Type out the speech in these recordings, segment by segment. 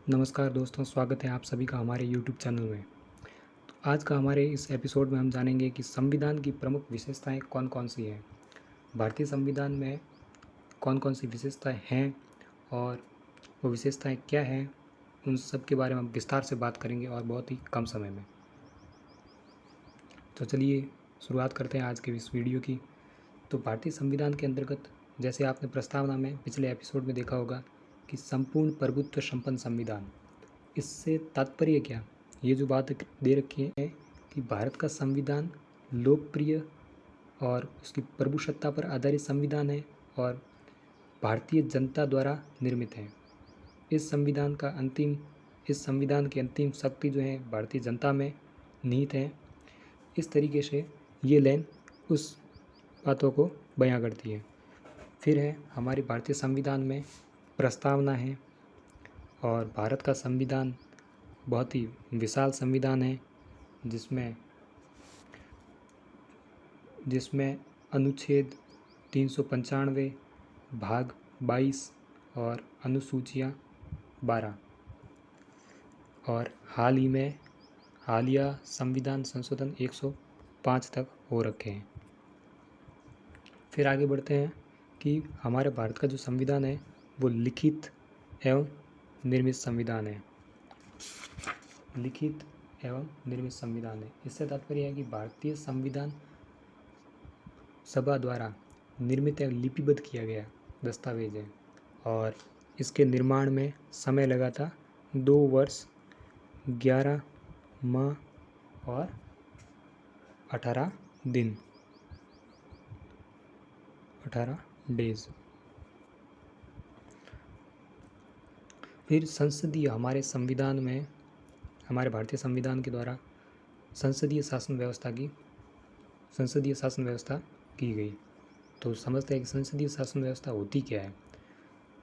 नमस्कार दोस्तों, स्वागत है आप सभी का हमारे यूट्यूब चैनल में। तो आज का हमारे इस एपिसोड में हम जानेंगे कि संविधान की प्रमुख विशेषताएं कौन-कौन सी हैं। भारतीय संविधान में कौन-कौन सी विशेषताएं हैं और वो विशेषताएं क्या हैं, उन सब के बारे में हम विस्तार से बात करेंगे और बहुत ही कम समय में। तो चलिए शुरुआत करते हैं आज के इस वीडियो की। तो भारतीय संविधान के अंतर्गत जैसे आपने प्रस्तावना में पिछले एपिसोड में देखा होगा कि संपूर्ण प्रभुत्व संपन्न संविधान। इससे तात्पर्य क्या? ये जो बात दे रखी है कि भारत का संविधान लोकप्रिय और उसकी प्रभुसत्ता पर आधारित संविधान है और भारतीय जनता द्वारा निर्मित है। इस संविधान की अंतिम शक्ति जो है भारतीय जनता में निहित है। इस तरीके से ये लाइन उस बातों को बयां करती है। फिर है हमारे भारतीय संविधान में प्रस्तावना है और भारत का संविधान बहुत ही विशाल संविधान है जिसमें अनुच्छेद 395, भाग 22 और अनुसूचियाँ 12 और हालिया संविधान संशोधन 105 तक हो रखे हैं। फिर आगे बढ़ते हैं कि हमारे भारत का जो संविधान है वो लिखित एवं निर्मित संविधान है। लिखित एवं निर्मित संविधान है। इससे तात्पर्य है कि भारतीय संविधान सभा द्वारा निर्मित एवं लिपिबद्ध किया गया दस्तावेज है और इसके निर्माण में समय लगा था 2 वर्ष 11 माह और 18 दिन 18 डेज। फिर हमारे भारतीय संविधान के द्वारा संसदीय शासन व्यवस्था की गई। तो समझते हैं कि संसदीय शासन व्यवस्था होती क्या है।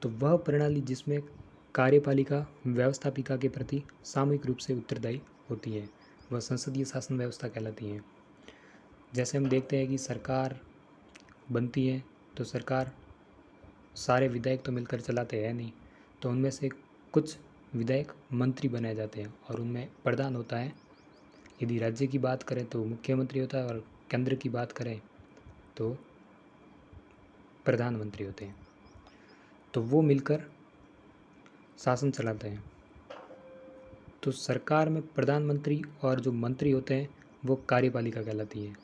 तो वह प्रणाली जिसमें कार्यपालिका व्यवस्थापिका के प्रति सामूहिक रूप से उत्तरदायी होती है, वह संसदीय शासन व्यवस्था कहलाती है। जैसे हम देखते हैं कि सरकार बनती है तो सरकार सारे विधायक तो मिलकर चलाते हैं नहीं, तो उनमें से कुछ विधायक मंत्री बनाए जाते हैं और उनमें प्रधान होता है। यदि राज्य की बात करें तो मुख्यमंत्री होता है और केंद्र की बात करें तो प्रधानमंत्री होते हैं। तो वो मिलकर शासन चलाते हैं। तो सरकार में प्रधानमंत्री और जो मंत्री होते हैं वो कार्यपालिका कहलाती है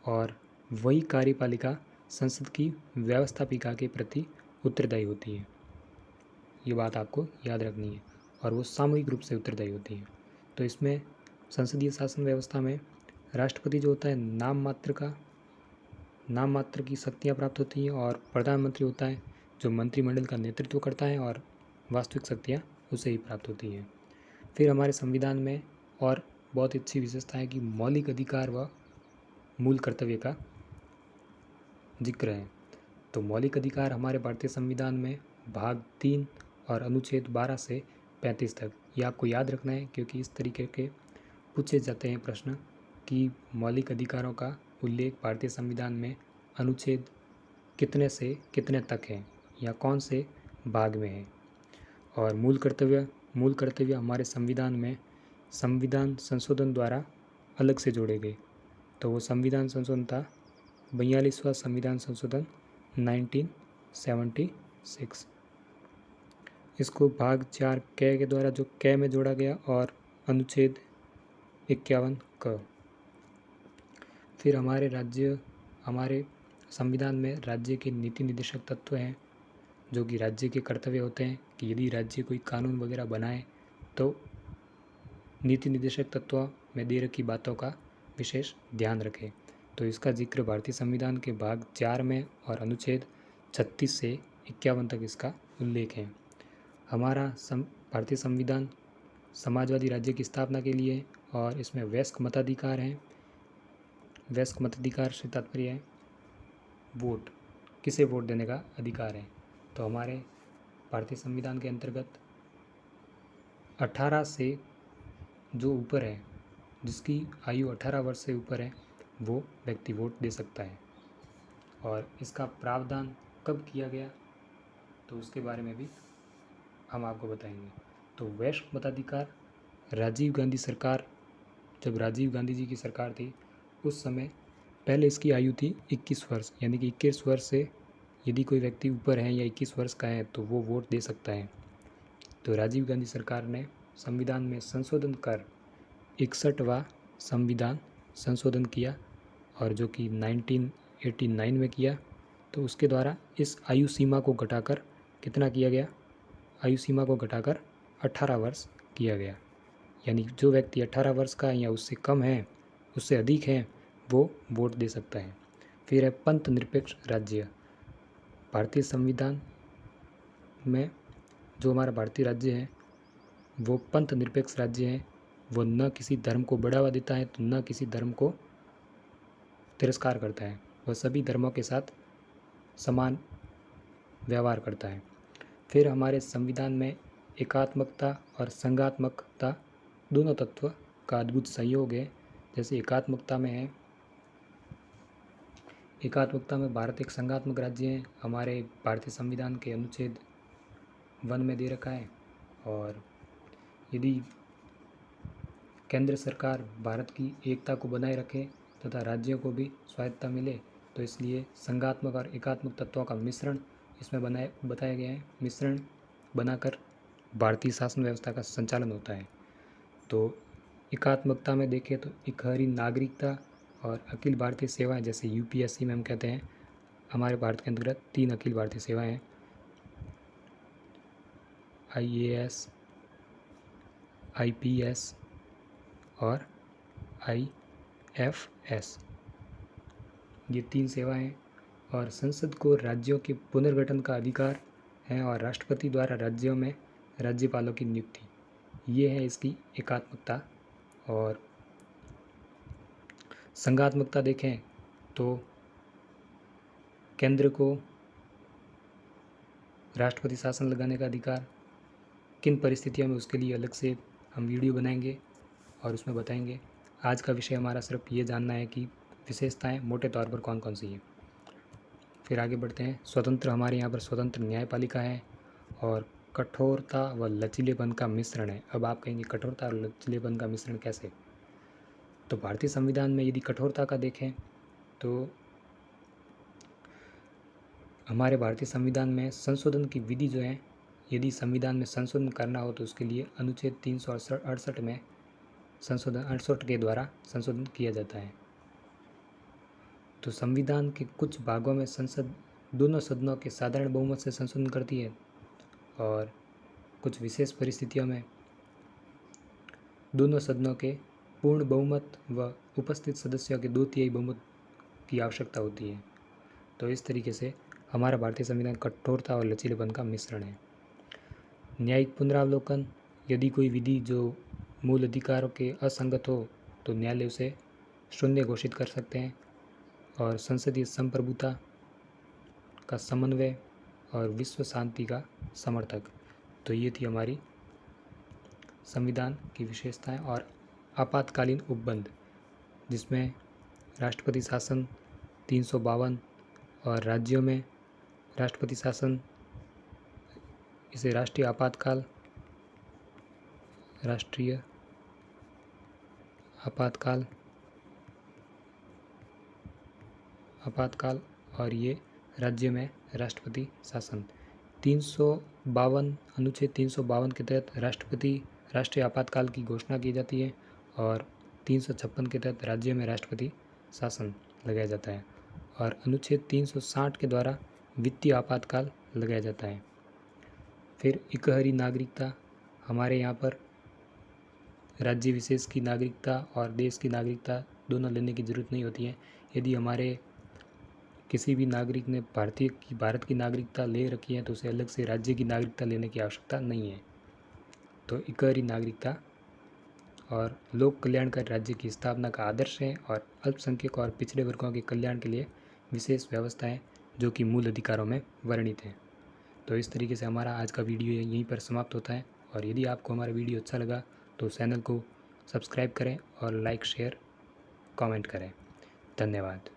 और वही कार्यपालिका संसद की व्यवस्थापिका के प्रति उत्तरदायी होती है। ये बात आपको याद रखनी है और वो सामूहिक रूप से उत्तरदायी होती है। तो इसमें संसदीय शासन व्यवस्था में राष्ट्रपति जो होता है नाम मात्र की शक्तियाँ प्राप्त होती हैं और प्रधानमंत्री होता है जो मंत्रिमंडल का नेतृत्व करता है और वास्तविक शक्तियाँ उसे ही प्राप्त होती हैं। फिर हमारे संविधान में और बहुत अच्छी विशेषता है कि मौलिक अधिकार व मूल कर्तव्य का जिक्र है। तो मौलिक अधिकार हमारे भारतीय संविधान में भाग 3 और अनुच्छेद 12 से 35 तक, ये आपको याद रखना है क्योंकि इस तरीके के पूछे जाते हैं प्रश्न कि मौलिक अधिकारों का उल्लेख भारतीय संविधान में अनुच्छेद कितने से कितने तक है या कौन से भाग में है। और मूल कर्तव्य हमारे संविधान में संविधान संशोधन द्वारा अलग से जोड़े गए। तो वो संविधान संशोधन था 42वां संविधान संशोधन 1976। इसको भाग 4 क के द्वारा जो क में जोड़ा गया और अनुच्छेद 51 क। फिर हमारे संविधान में राज्य के नीति निर्देशक तत्व हैं जो कि राज्य के कर्तव्य होते हैं कि यदि राज्य कोई कानून वगैरह बनाए तो नीति निर्देशक तत्वों में दे रखी बातों का विशेष ध्यान रखें। तो इसका जिक्र भारतीय संविधान के भाग 4 में और अनुच्छेद 36 से 51 तक इसका उल्लेख है। हमारा भारतीय संविधान समाजवादी राज्य की स्थापना के लिए और इसमें वयस्क मताधिकार है। वयस्क मताधिकार से तात्पर्य है किसे वोट देने का अधिकार है। तो हमारे भारतीय संविधान के अंतर्गत 18 से जो ऊपर है, जिसकी आयु 18 वर्ष से ऊपर है, वो व्यक्ति वोट दे सकता है। और इसका प्रावधान कब किया गया तो उसके बारे में भी हम आपको बताएंगे। तो वयस्क मताधिकार राजीव गांधी सरकार, जब राजीव गांधी जी की सरकार थी उस समय पहले इसकी आयु थी 21 वर्ष, यानी कि 21 वर्ष से यदि कोई व्यक्ति ऊपर है या 21 वर्ष का है तो वो वोट दे सकता है। तो राजीव गांधी सरकार ने संविधान में संशोधन कर 61वां संविधान संशोधन किया, और जो कि 1989 में किया। तो उसके द्वारा इस आयु सीमा को घटाकर कितना किया गया, आयु सीमा को घटाकर 18 वर्ष किया गया, यानी जो व्यक्ति 18 वर्ष का या उससे कम है, उससे अधिक है, वो वोट दे सकता है। फिर है पंथ निरपेक्ष राज्य। भारतीय संविधान में जो हमारा भारतीय राज्य है वो पंथ निरपेक्ष राज्य है। वो न किसी धर्म को बढ़ावा देता है तो न किसी धर्म को तिरस्कार करता है, वह सभी धर्मों के साथ समान व्यवहार करता है। फिर हमारे संविधान में एकात्मकता और संघात्मकता दोनों तत्व का अद्भुत संयोग है। जैसे एकात्मकता में भारत एक संघात्मक राज्य है, हमारे भारतीय संविधान के अनुच्छेद 1 में दे रखा है। और यदि केंद्र सरकार भारत की एकता को बनाए रखे तथा राज्यों को भी स्वायत्तता मिले, तो इसलिए संघात्मक और एकात्मक तत्वों का मिश्रण इसमें बताया गया है। मिश्रण बनाकर भारतीय शासन व्यवस्था का संचालन होता है। तो एकात्मकता में देखें तो इकहरी नागरिकता और अखिल भारतीय सेवाएं, जैसे यूपीएससी में हम कहते हैं, हमारे भारत के अंतर्गत 3 अखिल भारतीय सेवाएं हैं, IAS, IPS और IFS, ये 3 सेवाएं हैं। और संसद को राज्यों के पुनर्गठन का अधिकार है और राष्ट्रपति द्वारा राज्यों में राज्यपालों की नियुक्ति, ये है इसकी एकात्मकता। और संघात्मकता देखें तो केंद्र को राष्ट्रपति शासन लगाने का अधिकार, किन परिस्थितियों में, उसके लिए अलग से हम वीडियो बनाएंगे और उसमें बताएंगे। आज का विषय हमारा सिर्फ ये जानना है कि विशेषताएं मोटे तौर पर कौन कौन सी हैं। फिर आगे बढ़ते हैं। स्वतंत्र, हमारे यहाँ पर स्वतंत्र न्यायपालिका है और कठोरता व लचीलेपन का मिश्रण है। अब आप कहेंगे कठोरता और लचीलेपन का मिश्रण कैसे? तो भारतीय संविधान में यदि कठोरता का देखें तो हमारे भारतीय संविधान में संशोधन की विधि जो है, यदि संविधान में संशोधन करना हो तो उसके लिए अनुच्छेद 368 में संशोधन 68 के द्वारा संशोधन किया जाता है। तो संविधान के कुछ भागों में संसद दोनों सदनों के साधारण बहुमत से संशोधन करती है और कुछ विशेष परिस्थितियों में दोनों सदनों के पूर्ण बहुमत व उपस्थित सदस्यों के 2/3 बहुमत की आवश्यकता होती है। तो इस तरीके से हमारा भारतीय संविधान कठोरता और लचीलेपन का मिश्रण है। न्यायिक पुनरावलोकन, यदि कोई विधि जो मूल अधिकारों के असंगत हो तो न्यायालय उसे शून्य घोषित कर सकते हैं। और संसदीय संप्रभुता का समन्वय और विश्व शांति का समर्थक। तो ये थी हमारी संविधान की विशेषताएं। और आपातकालीन उपबंध, जिसमें राष्ट्रपति शासन 352 और राज्यों में राष्ट्रपति शासन, इसे राष्ट्रीय आपातकाल और ये राज्य में राष्ट्रपति शासन। 352 अनुच्छेद 352 के तहत राष्ट्रीय आपातकाल की घोषणा की जाती है और 356 के तहत राज्य में राष्ट्रपति शासन लगाया जाता है। और अनुच्छेद 360 के द्वारा वित्तीय आपातकाल लगाया जाता है। फिर इकहरी नागरिकता, हमारे यहाँ पर राज्य विशेष की नागरिकता और देश की नागरिकता दोनों लेने की ज़रूरत नहीं होती है। यदि हमारे किसी भी नागरिक ने भारत की नागरिकता ले रखी है तो उसे अलग से राज्य की नागरिकता लेने की आवश्यकता नहीं है। तो इकहरी नागरिकता और लोक कल्याणकारी राज्य की स्थापना का आदर्श है और अल्पसंख्यक और पिछड़े वर्गों के कल्याण के लिए विशेष व्यवस्थाएं जो कि मूल अधिकारों में वर्णित हैं। तो इस तरीके से हमारा आज का वीडियो यहीं पर समाप्त होता है। और यदि आपको हमारा वीडियो अच्छा लगा तो चैनल को सब्सक्राइब करें और लाइक, शेयर, कमेंट करें। धन्यवाद।